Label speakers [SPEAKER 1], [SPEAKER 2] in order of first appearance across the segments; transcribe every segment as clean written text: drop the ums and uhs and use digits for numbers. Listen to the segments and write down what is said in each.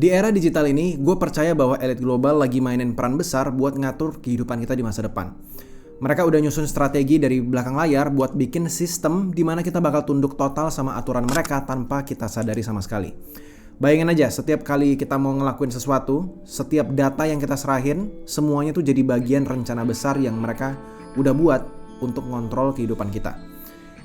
[SPEAKER 1] Di era digital ini, gue percaya bahwa elit global lagi mainin peran besar buat ngatur kehidupan kita di masa depan. Mereka udah nyusun strategi dari belakang layar buat bikin sistem di mana kita bakal tunduk total sama aturan mereka tanpa kita sadari sama sekali. Bayangin aja, setiap kali kita mau ngelakuin sesuatu, setiap data yang kita serahin, semuanya tuh jadi bagian rencana besar yang mereka udah buat untuk ngontrol kehidupan kita.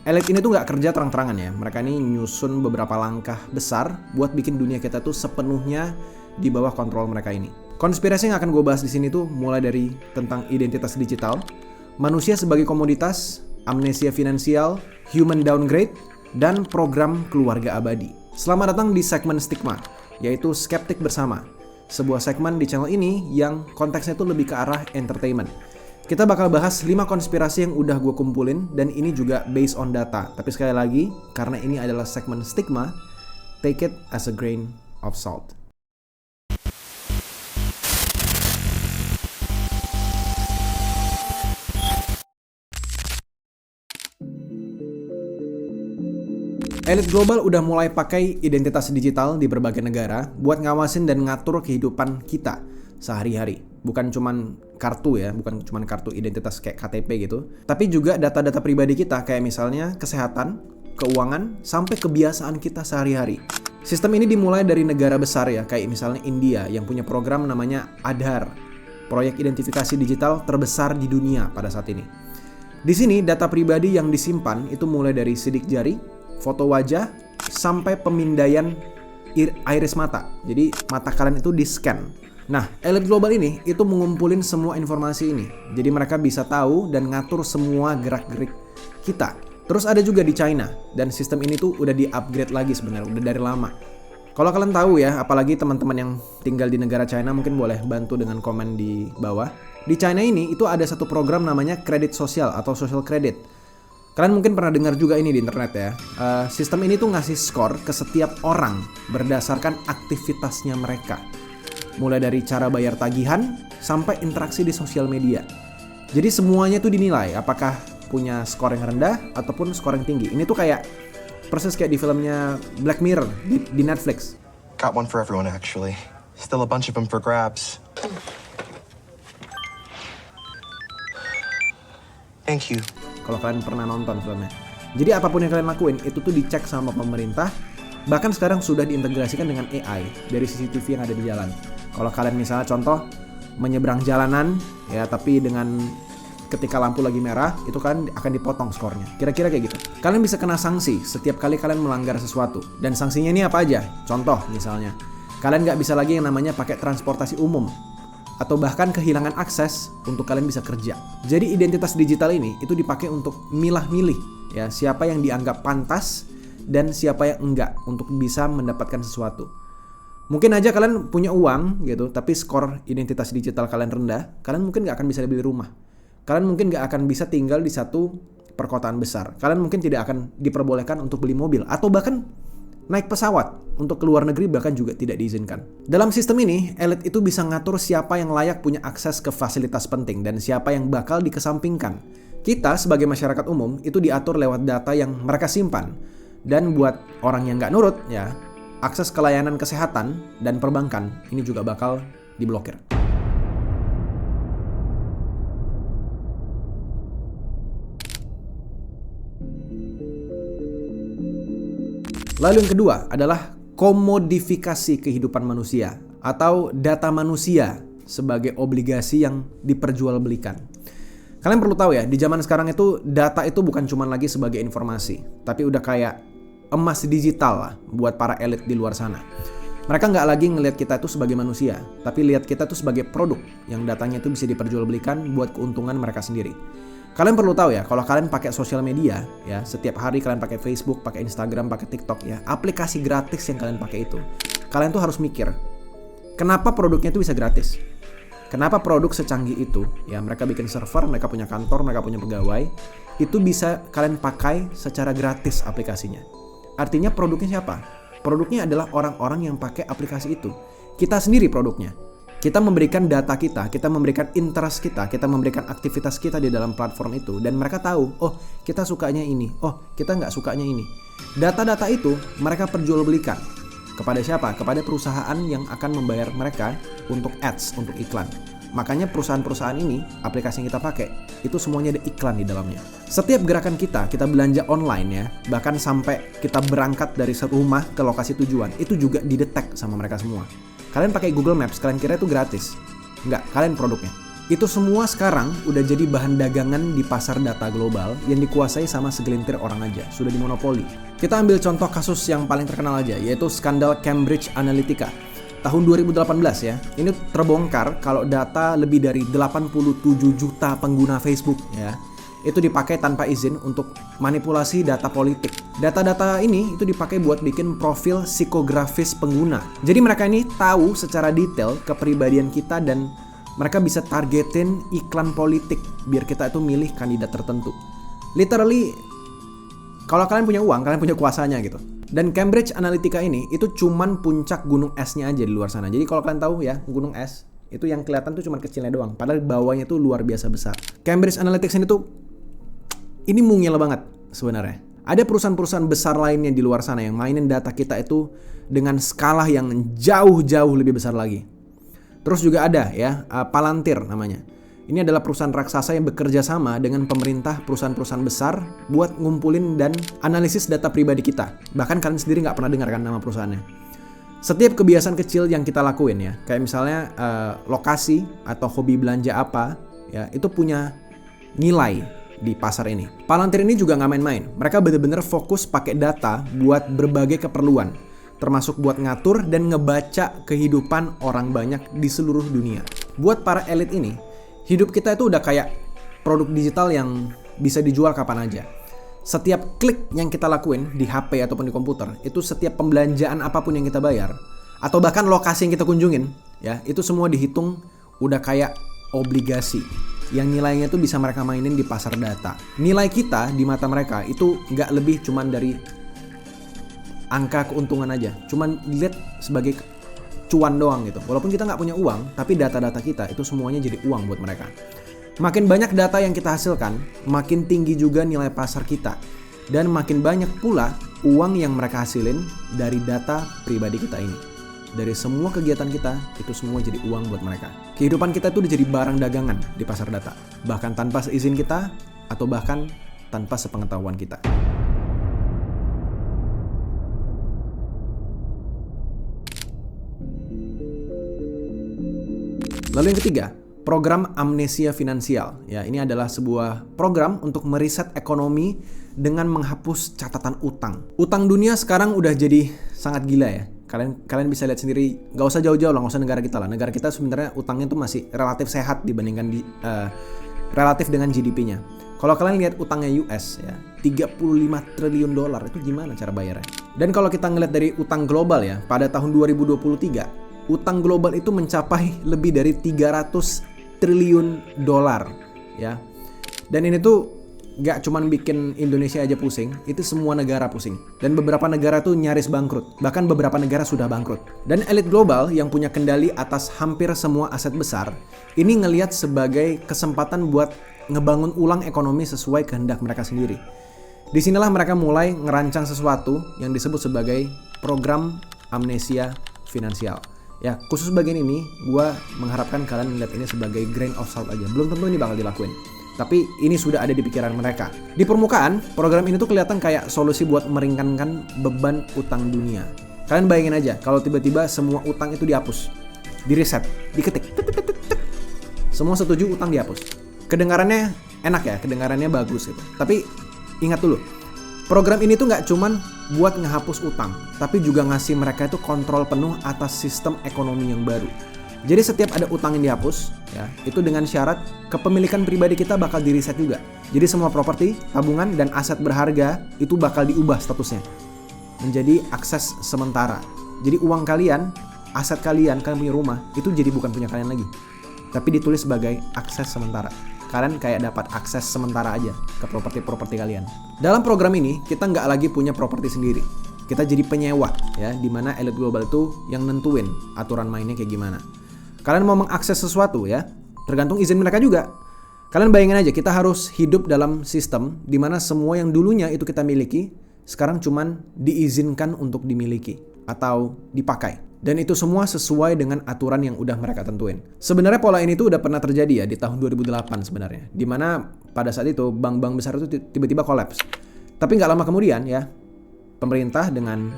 [SPEAKER 1] Elit ini tuh gak kerja terang-terangan ya. Mereka ini nyusun beberapa langkah besar buat bikin dunia kita tuh sepenuhnya di bawah kontrol mereka ini. Konspirasi yang akan gue bahas di sini tuh mulai dari tentang identitas digital, manusia sebagai komoditas, amnesia finansial, human downgrade, dan program keluarga abadi. Selamat datang di segmen Stigma, yaitu Skeptik Bersama. Sebuah segmen di channel ini yang konteksnya tuh lebih ke arah entertainment. Kita bakal bahas 5 konspirasi yang udah gue kumpulin dan ini juga based on data. Tapi sekali lagi, karena ini adalah segmen Stigma, take it as a grain of salt. Elit global udah mulai pakai identitas digital di berbagai negara buat ngawasin dan ngatur kehidupan kita sehari-hari. Bukan cuman kartu ya, bukan cuman kartu identitas kayak KTP gitu, tapi juga data-data pribadi kita kayak misalnya kesehatan, keuangan, sampai kebiasaan kita sehari-hari. Sistem ini dimulai dari negara besar ya, kayak misalnya India yang punya program namanya Aadhaar, proyek identifikasi digital terbesar di dunia pada saat ini. Di sini data pribadi yang disimpan itu mulai dari sidik jari, foto wajah, sampai pemindaian iris mata. Jadi mata kalian itu di-scan. Nah, elit global ini itu mengumpulin semua informasi ini. Jadi mereka bisa tahu dan ngatur semua gerak-gerik kita. Terus ada juga di China, dan sistem ini tuh udah di-upgrade lagi sebenarnya, udah dari lama. Kalau kalian tahu ya, apalagi teman-teman yang tinggal di negara China mungkin boleh bantu dengan komen di bawah. Di China ini itu ada satu program namanya kredit sosial atau social credit. Kalian mungkin pernah dengar juga ini di internet ya. Sistem ini tuh ngasih skor ke setiap orang berdasarkan aktivitasnya mereka. Mulai dari cara bayar tagihan sampai interaksi di sosial media. Jadi semuanya tuh dinilai apakah punya skor yang rendah ataupun skor yang tinggi. Ini tuh kayak persis kayak di filmnya Black Mirror di Netflix.
[SPEAKER 2] Got one for everyone actually. Still a bunch of them for grabs. Thank you.
[SPEAKER 1] Kalau kalian pernah nonton filmnya. Jadi apapun yang kalian lakuin itu tuh dicek sama pemerintah. Bahkan sekarang sudah diintegrasikan dengan AI dari CCTV yang ada di jalan. Kalau kalian misalnya contoh menyeberang jalanan ya, tapi dengan ketika lampu lagi merah itu kan akan dipotong skornya. Kira-kira kayak gitu. Kalian bisa kena sanksi setiap kali kalian melanggar sesuatu. Dan sanksinya ini apa aja? Contoh misalnya, kalian nggak bisa lagi yang namanya pakai transportasi umum. Atau bahkan kehilangan akses untuk kalian bisa kerja. Jadi identitas digital ini itu dipakai untuk milah-milih ya, siapa yang dianggap pantas dan siapa yang enggak untuk bisa mendapatkan sesuatu. Mungkin aja kalian punya uang gitu, tapi skor identitas digital kalian rendah, kalian mungkin gak akan bisa beli rumah. Kalian mungkin gak akan bisa tinggal di satu perkotaan besar. Kalian mungkin tidak akan diperbolehkan untuk beli mobil, atau bahkan naik pesawat untuk ke luar negeri bahkan juga tidak diizinkan. Dalam sistem ini, elit itu bisa ngatur siapa yang layak punya akses ke fasilitas penting dan siapa yang bakal dikesampingkan. Kita sebagai masyarakat umum itu diatur lewat data yang mereka simpan. Dan buat orang yang gak nurut ya, akses ke layanan kesehatan dan perbankan ini juga bakal diblokir. Lalu yang kedua adalah komodifikasi kehidupan manusia atau data manusia sebagai obligasi yang diperjualbelikan. Kalian perlu tahu ya, di zaman sekarang itu data itu bukan cuma lagi sebagai informasi, tapi udah kayak emas digital lah buat para elit di luar sana. Mereka nggak lagi ngelihat kita itu sebagai manusia, tapi lihat kita itu sebagai produk yang datanya itu bisa diperjualbelikan buat keuntungan mereka sendiri. Kalian perlu tahu ya, kalau kalian pakai sosial media ya, setiap hari kalian pakai Facebook, pakai Instagram, pakai TikTok ya, aplikasi gratis yang kalian pakai itu, kalian tuh harus mikir, kenapa produknya itu bisa gratis? Kenapa produk secanggih itu, ya mereka bikin server, mereka punya kantor, mereka punya pegawai, itu bisa kalian pakai secara gratis aplikasinya. Artinya produknya siapa? Produknya adalah orang-orang yang pakai aplikasi itu. Kita sendiri produknya. Kita memberikan data kita memberikan interest kita memberikan aktivitas kita di dalam platform itu. Dan mereka tahu, oh kita sukanya ini, oh kita nggak sukanya ini. Data-data itu mereka perjualbelikan. Kepada siapa? Kepada perusahaan yang akan membayar mereka untuk ads, untuk iklan. Makanya perusahaan-perusahaan ini, aplikasi yang kita pakai, itu semuanya ada iklan di dalamnya. Setiap gerakan kita belanja online ya, bahkan sampai kita berangkat dari rumah ke lokasi tujuan, itu juga didetek sama mereka semua. Kalian pakai Google Maps, kalian kira itu gratis? Enggak, kalian produknya. Itu semua sekarang udah jadi bahan dagangan di pasar data global yang dikuasai sama segelintir orang aja, sudah dimonopoli. Kita ambil contoh kasus yang paling terkenal aja, yaitu skandal Cambridge Analytica. Tahun 2018 ya, ini terbongkar kalau data lebih dari 87 juta pengguna Facebook ya, itu dipakai tanpa izin untuk manipulasi data politik. Data-data ini itu dipakai buat bikin profil psikografis pengguna. Jadi mereka ini tahu secara detail kepribadian kita dan mereka bisa targetin iklan politik biar kita itu milih kandidat tertentu. Literally, kalau kalian punya uang, kalian punya kuasanya gitu. Dan Cambridge Analytica ini itu cuman puncak gunung esnya aja di luar sana. Jadi kalau kalian tahu ya, gunung es itu yang kelihatan tuh cuman kecilnya doang, padahal bawahnya tuh luar biasa besar. Cambridge Analytica ini tuh ini mungil banget sebenarnya. Ada perusahaan-perusahaan besar lainnya di luar sana yang mainin data kita itu dengan skala yang jauh-jauh lebih besar lagi. Terus juga ada ya, Palantir namanya. Ini adalah perusahaan raksasa yang bekerja sama dengan pemerintah, perusahaan-perusahaan besar buat ngumpulin dan analisis data pribadi kita. Bahkan kalian sendiri nggak pernah dengar kan nama perusahaannya. Setiap kebiasaan kecil yang kita lakuin ya, kayak misalnya lokasi atau hobi belanja apa, ya itu punya nilai di pasar ini. Palantir ini juga nggak main-main. Mereka bener-bener fokus pakai data buat berbagai keperluan, termasuk buat ngatur dan ngebaca kehidupan orang banyak di seluruh dunia. Buat para elit ini, hidup kita itu udah kayak produk digital yang bisa dijual kapan aja. Setiap klik yang kita lakuin di HP ataupun di komputer, itu setiap pembelanjaan apapun yang kita bayar, atau bahkan lokasi yang kita kunjungin, ya itu semua dihitung udah kayak obligasi. Yang nilainya tuh bisa mereka mainin di pasar data. Nilai kita di mata mereka itu nggak lebih cuman dari angka keuntungan aja, cuman dilihat sebagai cuan doang gitu. Walaupun kita nggak punya uang, tapi data-data kita itu semuanya jadi uang buat mereka. Makin banyak data yang kita hasilkan, makin tinggi juga nilai pasar kita. Dan makin banyak pula uang yang mereka hasilin dari data pribadi kita ini. Dari semua kegiatan kita, itu semua jadi uang buat mereka. Kehidupan kita itu udah jadi barang dagangan di pasar data. Bahkan tanpa seizin kita, atau bahkan tanpa sepengetahuan kita. Lalu yang ketiga, program amnesia finansial. Ya, ini adalah sebuah program untuk meriset ekonomi dengan menghapus catatan utang. Utang dunia sekarang udah jadi sangat gila ya. Kalian bisa lihat sendiri, nggak usah jauh-jauh lah, nggak usah negara kita lah. Negara kita sebenarnya utangnya tuh masih relatif sehat dibandingkan relatif dengan GDP-nya. Kalau kalian lihat utangnya US ya, 35 triliun dolar, itu gimana cara bayarnya? Dan kalau kita ngeliat dari utang global ya, pada tahun 2023, utang global itu mencapai lebih dari 300 triliun dolar ya. Dan ini tuh gak cuman bikin Indonesia aja pusing, itu semua negara pusing. Dan beberapa negara tuh nyaris bangkrut, bahkan beberapa negara sudah bangkrut. Dan elit global yang punya kendali atas hampir semua aset besar, ini ngelihat sebagai kesempatan buat ngebangun ulang ekonomi sesuai kehendak mereka sendiri. Disinilah mereka mulai ngerancang sesuatu yang disebut sebagai program amnesia finansial. Ya, khusus bagian ini, gue mengharapkan kalian melihat ini sebagai grain of salt aja. Belum tentu ini bakal dilakuin. Tapi ini sudah ada di pikiran mereka. Di permukaan, program ini tuh kelihatan kayak solusi buat meringankan beban utang dunia. Kalian bayangin aja, kalau tiba-tiba semua utang itu dihapus. Di-reset, diketik. Semua setuju utang dihapus. Kedengarannya enak ya, kedengarannya bagus gitu. Tapi ingat dulu, program ini tuh nggak cuman buat ngehapus utang, tapi juga ngasih mereka itu kontrol penuh atas sistem ekonomi yang baru. Jadi setiap ada utang yang dihapus, ya, itu dengan syarat kepemilikan pribadi kita bakal di-reset juga. Jadi semua properti, tabungan, dan aset berharga itu bakal diubah statusnya menjadi akses sementara. Jadi uang kalian, aset kalian punya rumah, itu jadi bukan punya kalian lagi, tapi ditulis sebagai akses sementara. Kalian kayak dapat akses sementara aja ke properti-properti kalian. Dalam program ini, kita nggak lagi punya properti sendiri. Kita jadi penyewa, ya, dimana elit global itu yang nentuin aturan mainnya kayak gimana. Kalian mau mengakses sesuatu ya, tergantung izin mereka juga. Kalian bayangin aja, kita harus hidup dalam sistem di mana semua yang dulunya itu kita miliki, sekarang cuman diizinkan untuk dimiliki. atau dipakai. Dan itu semua sesuai dengan aturan yang udah mereka tentuin. Sebenarnya pola ini tuh udah pernah terjadi ya di tahun 2008 sebenarnya. Dimana pada saat itu bank-bank besar itu tiba-tiba kolaps. Tapi nggak lama kemudian ya, pemerintah dengan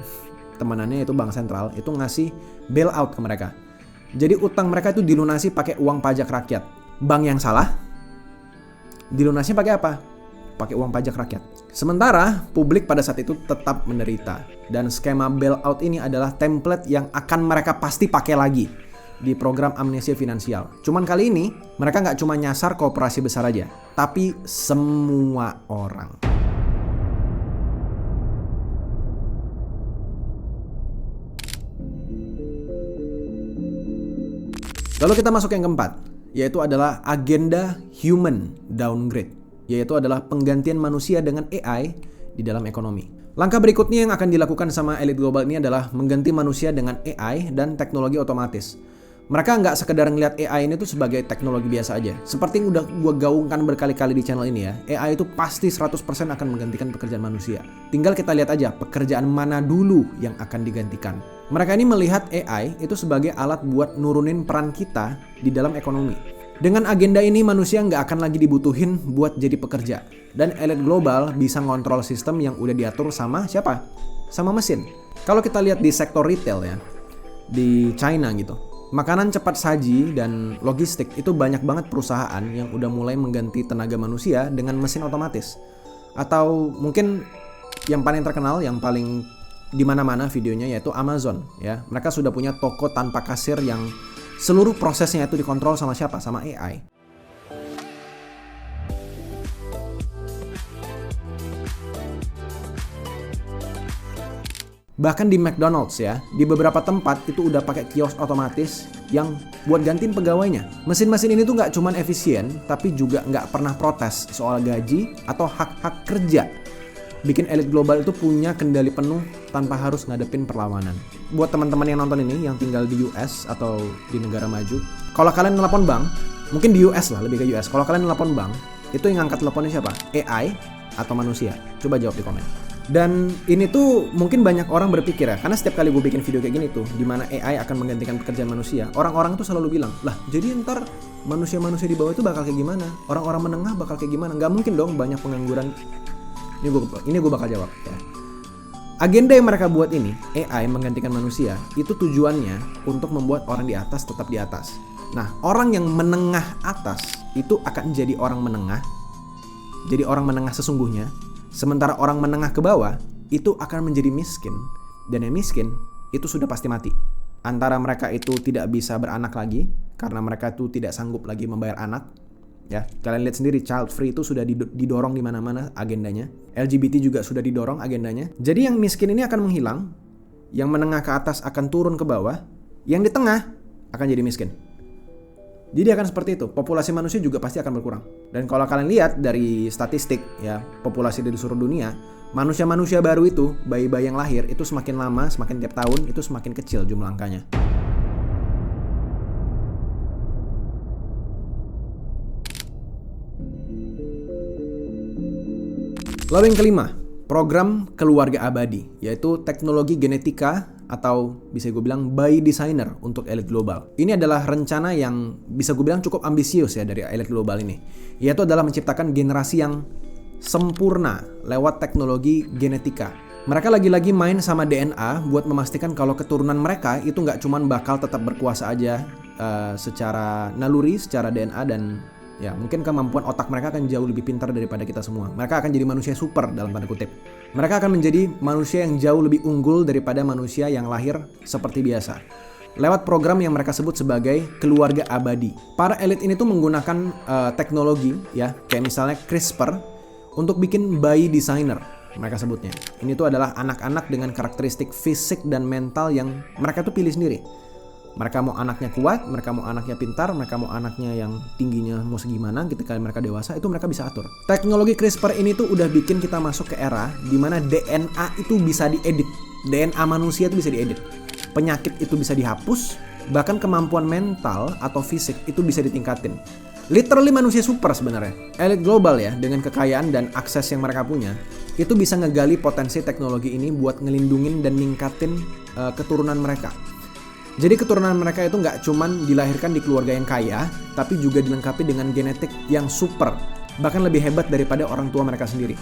[SPEAKER 1] temanannya yaitu Bank Sentral itu ngasih bailout ke mereka. Jadi utang mereka itu dilunasi pakai uang pajak rakyat. Bank yang salah, dilunasi pakai apa? Pakai uang pajak rakyat. Sementara publik pada saat itu tetap menderita. Dan skema bailout ini adalah template yang akan mereka pasti pakai lagi di program amnesia finansial. Cuman kali ini mereka nggak cuma nyasar koperasi besar aja, tapi semua orang. Lalu kita masuk yang keempat, yaitu adalah agenda human downgrade, yaitu adalah penggantian manusia dengan AI di dalam ekonomi. Langkah berikutnya yang akan dilakukan sama elit global ini adalah mengganti manusia dengan AI dan teknologi otomatis. Mereka nggak sekedar ngelihat AI ini tuh sebagai teknologi biasa aja. Seperti yang udah gue gaungkan berkali-kali di channel ini ya, AI itu pasti 100% akan menggantikan pekerjaan manusia. Tinggal kita lihat aja pekerjaan mana dulu yang akan digantikan. Mereka ini melihat AI itu sebagai alat buat nurunin peran kita di dalam ekonomi. Dengan agenda ini manusia nggak akan lagi dibutuhin buat jadi pekerja. Dan elit global bisa ngontrol sistem yang udah diatur sama siapa? Sama mesin. Kalau kita lihat di sektor retail ya, di China gitu, makanan cepat saji dan logistik itu banyak banget perusahaan yang udah mulai mengganti tenaga manusia dengan mesin otomatis. Atau mungkin yang paling terkenal, yang paling di mana-mana videonya yaitu Amazon ya. Mereka sudah punya toko tanpa kasir yang seluruh prosesnya itu dikontrol sama siapa? Sama AI. Bahkan di McDonald's ya, di beberapa tempat itu udah pakai kios otomatis yang buat gantiin pegawainya. Mesin-mesin ini tuh nggak cuman efisien, tapi juga nggak pernah protes soal gaji atau hak-hak kerja. Bikin elit global itu punya kendali penuh tanpa harus ngadepin perlawanan. Buat teman-teman yang nonton ini, yang tinggal di US atau di negara maju, kalau kalian nelpon bank, mungkin di US lah, lebih ke US. Kalau kalian nelpon bank, itu yang ngangkat teleponnya siapa? AI atau manusia? Coba jawab di komen. Dan ini tuh mungkin banyak orang berpikir ya, karena setiap kali gue bikin video kayak gini tuh, dimana AI akan menggantikan pekerjaan manusia, orang-orang tuh selalu bilang, lah jadi ntar manusia-manusia di bawah itu bakal kayak gimana? Orang-orang menengah bakal kayak gimana? Nggak mungkin dong banyak pengangguran. Ini gue bakal jawab ya. Agenda yang mereka buat ini, AI menggantikan manusia, itu tujuannya untuk membuat orang di atas tetap di atas. Nah, orang yang menengah atas itu akan jadi orang menengah, jadi orang menengah sesungguhnya. Sementara orang menengah ke bawah itu akan menjadi miskin. Dan yang miskin itu sudah pasti mati. Antara mereka itu tidak bisa beranak lagi karena mereka itu tidak sanggup lagi membayar anak. Ya, kalian lihat sendiri child free itu sudah didorong di mana-mana agendanya. LGBT juga sudah didorong agendanya. Jadi yang miskin ini akan menghilang, yang menengah ke atas akan turun ke bawah, yang di tengah akan jadi miskin. Jadi akan seperti itu, populasi manusia juga pasti akan berkurang. Dan kalau kalian lihat dari statistik ya, populasi di seluruh dunia, manusia-manusia baru itu, bayi-bayi yang lahir itu semakin lama, semakin tiap tahun itu semakin kecil jumlah angkanya. Lalu yang kelima, program keluarga abadi, yaitu teknologi genetika atau bisa gue bilang by designer untuk elit global. Ini adalah rencana yang bisa gue bilang cukup ambisius ya dari elit global ini, yaitu adalah menciptakan generasi yang sempurna lewat teknologi genetika. Mereka lagi-lagi main sama DNA buat memastikan kalau keturunan mereka itu nggak cuman bakal tetap berkuasa aja secara naluri, secara DNA, dan ya mungkin kemampuan otak mereka akan jauh lebih pintar daripada kita semua. Mereka akan jadi manusia super dalam tanda kutip. Mereka akan menjadi manusia yang jauh lebih unggul daripada manusia yang lahir seperti biasa. Lewat program yang mereka sebut sebagai keluarga abadi. Para elit ini tuh menggunakan teknologi ya, kayak misalnya CRISPR untuk bikin bayi designer. Mereka sebutnya. Ini tuh adalah anak-anak dengan karakteristik fisik dan mental yang mereka tuh pilih sendiri. Mereka mau anaknya kuat, mereka mau anaknya pintar, mereka mau anaknya yang tingginya mau segimana ketika mereka dewasa, itu mereka bisa atur. Teknologi CRISPR ini tuh udah bikin kita masuk ke era di mana DNA itu bisa diedit. DNA manusia itu bisa diedit. Penyakit itu bisa dihapus, bahkan kemampuan mental atau fisik itu bisa ditingkatin. Literally manusia super sebenarnya. Elit global ya, dengan kekayaan dan akses yang mereka punya, itu bisa ngegali potensi teknologi ini buat ngelindungin dan ningkatin keturunan mereka. Jadi keturunan mereka itu nggak cuman dilahirkan di keluarga yang kaya, tapi juga dilengkapi dengan genetik yang super, bahkan lebih hebat daripada orang tua mereka sendiri.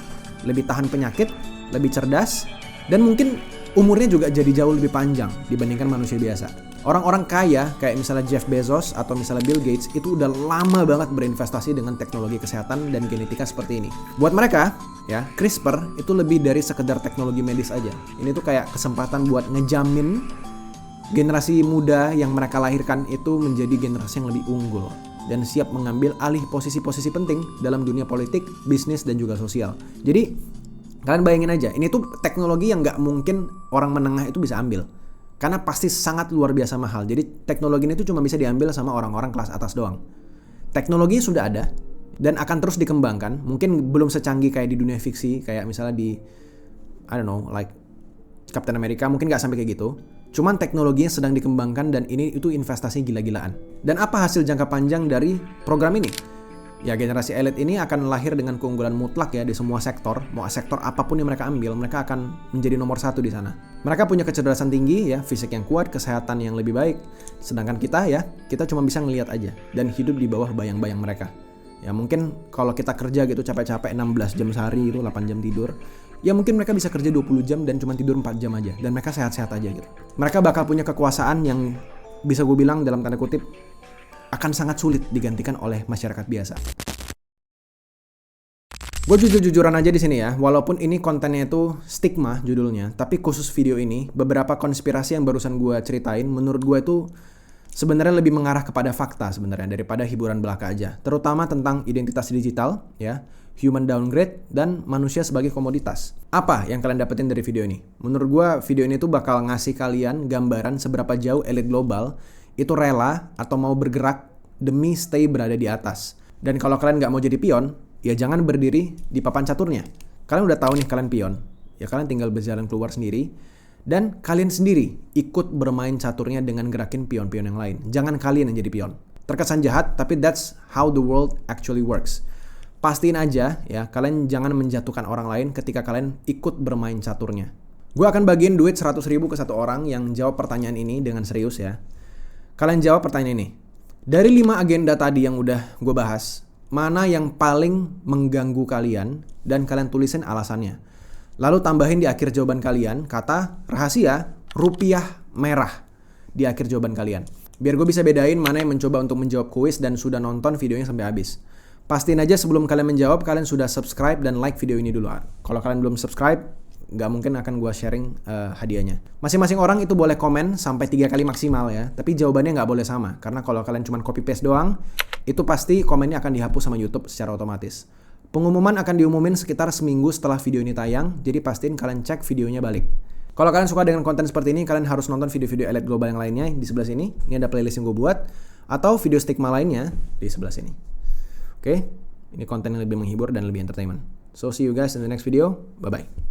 [SPEAKER 1] Lebih tahan penyakit, lebih cerdas, dan mungkin umurnya juga jadi jauh lebih panjang dibandingkan manusia biasa. Orang-orang kaya kayak misalnya Jeff Bezos atau misalnya Bill Gates itu udah lama banget berinvestasi dengan teknologi kesehatan dan genetika seperti ini. Buat mereka, ya, CRISPR itu lebih dari sekedar teknologi medis aja. Ini tuh kayak kesempatan buat ngejamin generasi muda yang mereka lahirkan itu menjadi generasi yang lebih unggul dan siap mengambil alih posisi-posisi penting dalam dunia politik, bisnis, dan juga sosial. Jadi, kalian bayangin aja, ini tuh teknologi yang nggak mungkin orang menengah itu bisa ambil. Karena pasti sangat luar biasa mahal. Jadi, teknologi ini tuh cuma bisa diambil sama orang-orang kelas atas doang. Teknologi sudah ada dan akan terus dikembangkan. Mungkin belum secanggih kayak di dunia fiksi, kayak misalnya di, I don't know, like Captain America, mungkin nggak sampai kayak gitu. Cuman teknologinya sedang dikembangkan dan ini itu investasi gila-gilaan. Dan apa hasil jangka panjang dari program ini? Ya, generasi elit ini akan lahir dengan keunggulan mutlak ya di semua sektor. Mau sektor apapun yang mereka ambil, mereka akan menjadi nomor 1 di sana. Mereka punya kecerdasan tinggi ya, fisik yang kuat, kesehatan yang lebih baik. Sedangkan kita ya, kita cuma bisa ngelihat aja dan hidup di bawah bayang-bayang mereka. Ya mungkin kalau kita kerja gitu capek-capek 16 jam sehari itu 8 jam tidur. Ya mungkin mereka bisa kerja 20 jam dan cuma tidur 4 jam aja. Dan mereka sehat-sehat aja gitu. Mereka bakal punya kekuasaan yang bisa gue bilang dalam tanda kutip akan sangat sulit digantikan oleh masyarakat biasa. Gue jujur-jujuran aja di sini ya, walaupun ini kontennya itu stigma judulnya, tapi khusus video ini, beberapa konspirasi yang barusan gue ceritain, menurut gue itu sebenarnya lebih mengarah kepada fakta sebenarnya daripada hiburan belaka aja. Terutama tentang identitas digital, ya, human downgrade, dan manusia sebagai komoditas. Apa yang kalian dapetin dari video ini? Menurut gue, video ini tuh bakal ngasih kalian gambaran seberapa jauh elit global itu rela atau mau bergerak demi stay berada di atas. Dan kalau kalian nggak mau jadi pion, ya jangan berdiri di papan caturnya. Kalian udah tahu nih kalian pion, ya kalian tinggal berjalan keluar sendiri, dan kalian sendiri ikut bermain caturnya dengan gerakin pion-pion yang lain. Jangan kalian yang jadi pion. Terkesan jahat, tapi that's how the world actually works. Pastiin aja ya, kalian jangan menjatuhkan orang lain ketika kalian ikut bermain caturnya. Gue akan bagiin duit 100.000 ke satu orang yang jawab pertanyaan ini dengan serius ya. Kalian jawab pertanyaan ini. Dari 5 agenda tadi yang udah gue bahas, mana yang paling mengganggu kalian dan kalian tulisin alasannya. Lalu tambahin di akhir jawaban kalian kata rahasia rupiah merah di akhir jawaban kalian. Biar gue bisa bedain mana yang mencoba untuk menjawab kuis dan sudah nonton videonya sampai habis. Pastiin aja sebelum kalian menjawab kalian sudah subscribe dan like video ini dulu. Kalau kalian belum subscribe, nggak mungkin akan gue sharing hadiahnya. Masing-masing orang itu boleh komen sampai 3 kali maksimal ya. Tapi jawabannya nggak boleh sama. Karena kalau kalian cuma copy paste doang, itu pasti komennya akan dihapus sama YouTube secara otomatis. Pengumuman akan diumumin sekitar seminggu setelah video ini tayang. Jadi pastiin kalian cek videonya balik. Kalau kalian suka dengan konten seperti ini, kalian harus nonton video-video elit global yang lainnya di sebelah sini. Ini ada playlist yang gue buat. Atau video stigma lainnya di sebelah sini. Oke? Ini konten yang lebih menghibur dan lebih entertainment. So see you guys in the next video. Bye-bye.